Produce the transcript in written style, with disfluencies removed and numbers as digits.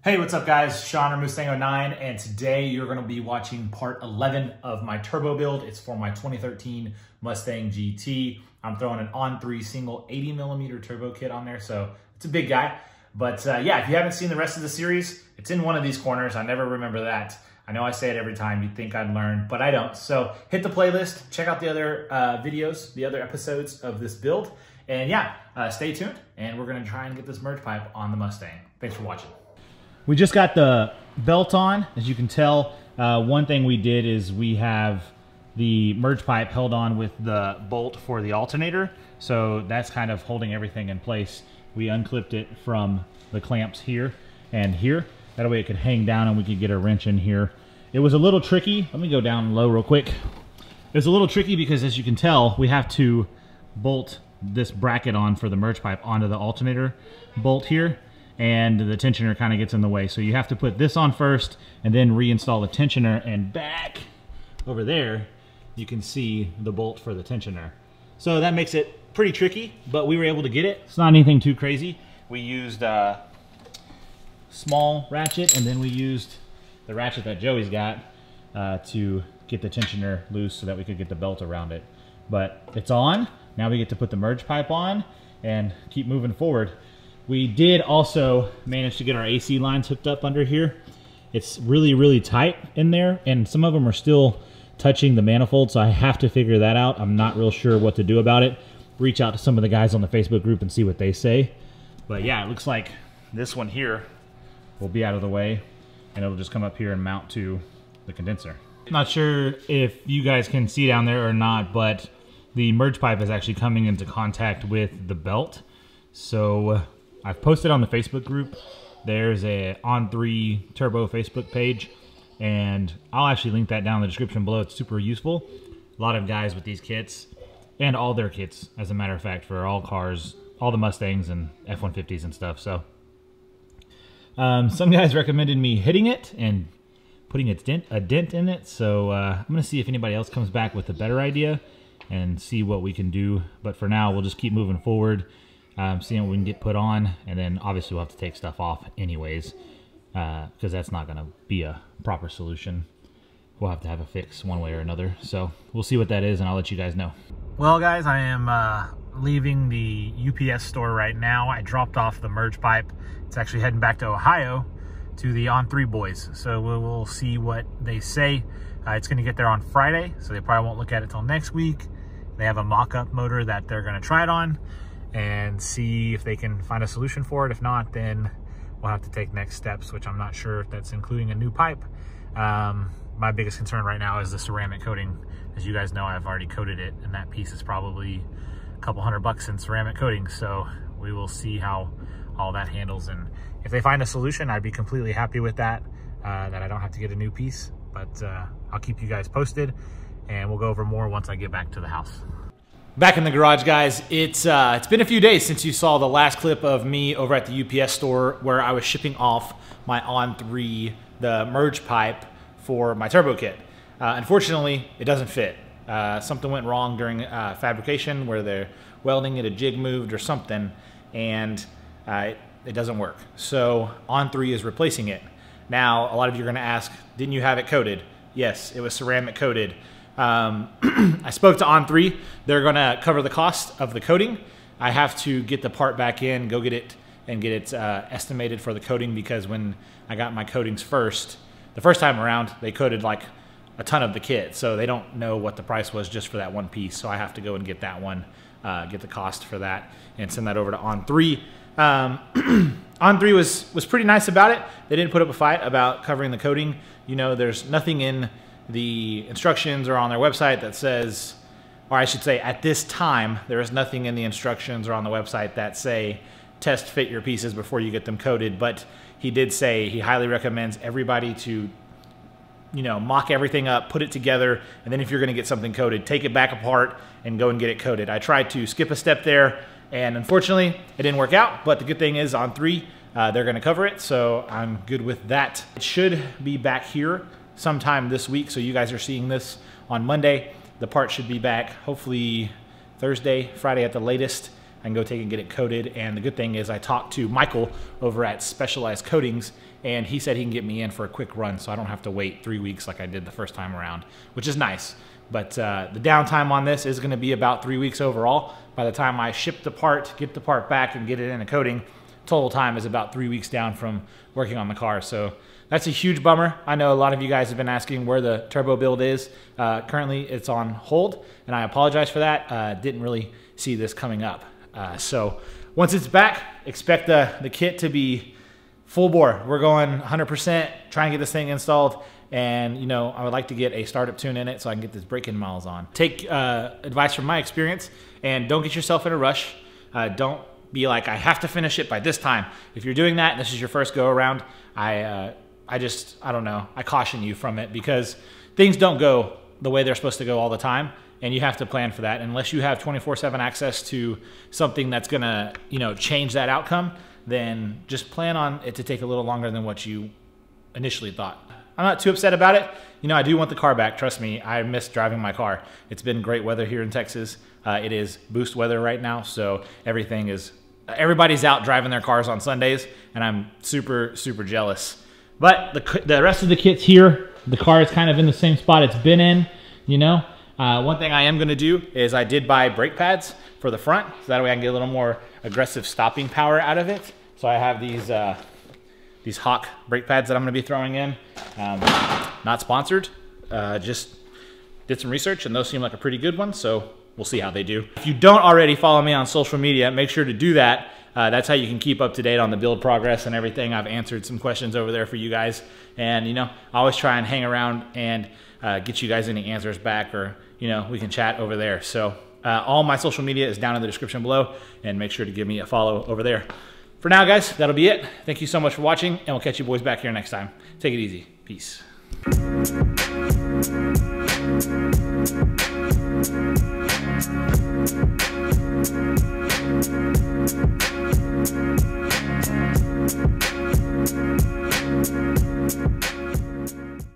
Hey, what's up guys? Sean or Mustang09, and today you're gonna be watching part 11 of my turbo build. It's for my 2013 Mustang GT. I'm throwing an On3 single 80mm turbo kit on there, so it's a big guy. But yeah, if you haven't seen the rest of the series, it's in one of these corners. I never remember that. I know I say it every time, you'd think I'd learn, but I don't. So hit the playlist, check out the other videos, the other episodes of this build. And yeah, stay tuned, and we're gonna try and get this merge pipe on the Mustang. Thanks for watching. We just got the belt on. As you can tell, one thing we did is we have the merge pipe held on with the bolt for the alternator. So that's kind of holding everything in place. We unclipped it from the clamps here and here. That way it could hang down and we could get a wrench in here. It was a little tricky. Let me go down low real quick. It was a little tricky because, as you can tell, we have to bolt this bracket on for the merge pipe onto the alternator bolt here. And the tensioner kind of gets in the way. So you have to put this on first and then reinstall the tensioner, and back over there, you can see the bolt for the tensioner. So that makes it pretty tricky, but we were able to get it. It's not anything too crazy. We used a small ratchet, and then we used the ratchet that Joey's got to get the tensioner loose so that we could get the belt around it. But it's on. Now we get to put the merge pipe on and keep moving forward. We did also manage to get our AC lines hooked up under here. It's really, really tight in there, and some of them are still touching the manifold, so I have to figure that out. I'm not real sure what to do about it. Reach out to some of the guys on the Facebook group and see what they say. But yeah, it looks like this one here will be out of the way, and it'll just come up here and mount to the condenser. Not sure if you guys can see down there or not, but the merge pipe is actually coming into contact with the belt. So I've posted on the Facebook group. There's a On3 Turbo Facebook page, and I'll actually link that down in the description below. It's super useful. A lot of guys with these kits, and all their kits, as a matter of fact, for all cars, all the Mustangs and F-150s and stuff. So some guys recommended me hitting it and putting a dent in it. So I'm gonna see if anybody else comes back with a better idea and see what we can do. But for now, we'll just keep moving forward. Seeing what we can get put on, and then obviously we'll have to take stuff off anyways, because that's not going to be a proper solution. We'll have to have a fix one way or another. So we'll see what that is, and I'll let you guys know. Well guys, I am leaving the UPS store right now. I dropped off the merge pipe. It's actually heading back to Ohio to the On3 boys. So we'll see what they say. It's going to get there on Friday, so they probably won't look at it till next week. They have a mock-up motor that they're going to try it on and see if they can find a solution for it. If not, then we'll have to take next steps, which I'm not sure if that's including a new pipe. My biggest concern right now is the ceramic coating. As you guys know, I've already coated it, and that piece is probably a couple $100 in ceramic coating. So we will see how all that handles. And if they find a solution, I'd be completely happy with that, that I don't have to get a new piece. But I'll keep you guys posted, and we'll go over more once I get back to the house. Back in the garage, guys. It's been a few days since you saw the last clip of me over at the UPS store where I was shipping off my On3, the merge pipe for my turbo kit. Unfortunately, it doesn't fit. Something went wrong during fabrication where the welding it, a jig moved or something, and it doesn't work. So On3 is replacing it. Now, a lot of you are gonna ask, didn't you have it coated? Yes, it was ceramic coated. I spoke to On3. They're going to cover the cost of the coating. I have to get the part back in, go get it, and get it estimated for the coating, because when I got my coatings the first time around, they coated like a ton of the kit. So they don't know what the price was just for that one piece. So I have to go and get that one, get the cost for that, and send that over to On3. On3 was pretty nice about it. They didn't put up a fight about covering the coating. You know, there's nothing in the instructions or on their website that says, or I should say at this time, there is nothing in the instructions or on the website that say test fit your pieces before you get them coated. But he did say he highly recommends everybody to, you know, mock everything up, put it together, and then if you're going to get something coated, take it back apart and go and get it coated. I tried to skip a step there, and unfortunately it didn't work out. But the good thing is On3, they're going to cover it, so I'm good with that. It should be back here sometime this week, so you guys are seeing this on Monday. The part should be back hopefully Thursday, Friday at the latest. I can go take and get it coated. And the good thing is I talked to Michael over at Specialized Coatings, and he said he can get me in for a quick run, so I don't have to wait 3 weeks like I did the first time around, which is nice. But the downtime on this is gonna be about 3 weeks overall. By the time I ship the part, get the part back, and get it in a coating, total time is about 3 weeks down from working on the car. So that's a huge bummer. I know a lot of you guys have been asking where the turbo build is. Currently it's on hold, and I apologize for that. Didn't really see this coming up. So once it's back, expect the kit to be full bore. We're going 100%, trying to get this thing installed. And you know, I would like to get a startup tune in it so I can get this braking miles on. Take advice from my experience, and don't get yourself in a rush. Don't be like, I have to finish it by this time. If you're doing that and this is your first go around, I don't know, I caution you from it, because things don't go the way they're supposed to go all the time, and you have to plan for that. Unless you have 24/7 access to something that's gonna, you know, change that outcome, then just plan on it to take a little longer than what you initially thought. I'm not too upset about it. You know, I do want the car back. Trust me, I miss driving my car. It's been great weather here in Texas. It is boost weather right now, so everybody's out driving their cars on Sundays, and I'm super, super jealous. But the rest of the kit's here. The car is kind of in the same spot it's been in, you know. One thing I am gonna do is I did buy brake pads for the front, so that way I can get a little more aggressive stopping power out of it. So I have these Hawk brake pads that I'm gonna be throwing in. Not sponsored, just did some research, and those seem like a pretty good one, so we'll see how they do. If you don't already follow me on social media, make sure to do that. That's how you can keep up to date on the build progress and everything. I've answered some questions over there for you guys, and you know, I always try and hang around and get you guys any answers back, or you know, we can chat over there. So all my social media is down in the description below, and make sure to give me a follow over there. For now, guys, that'll be it. Thank you so much for watching, and we'll catch you boys back here next time. Take it easy. Peace.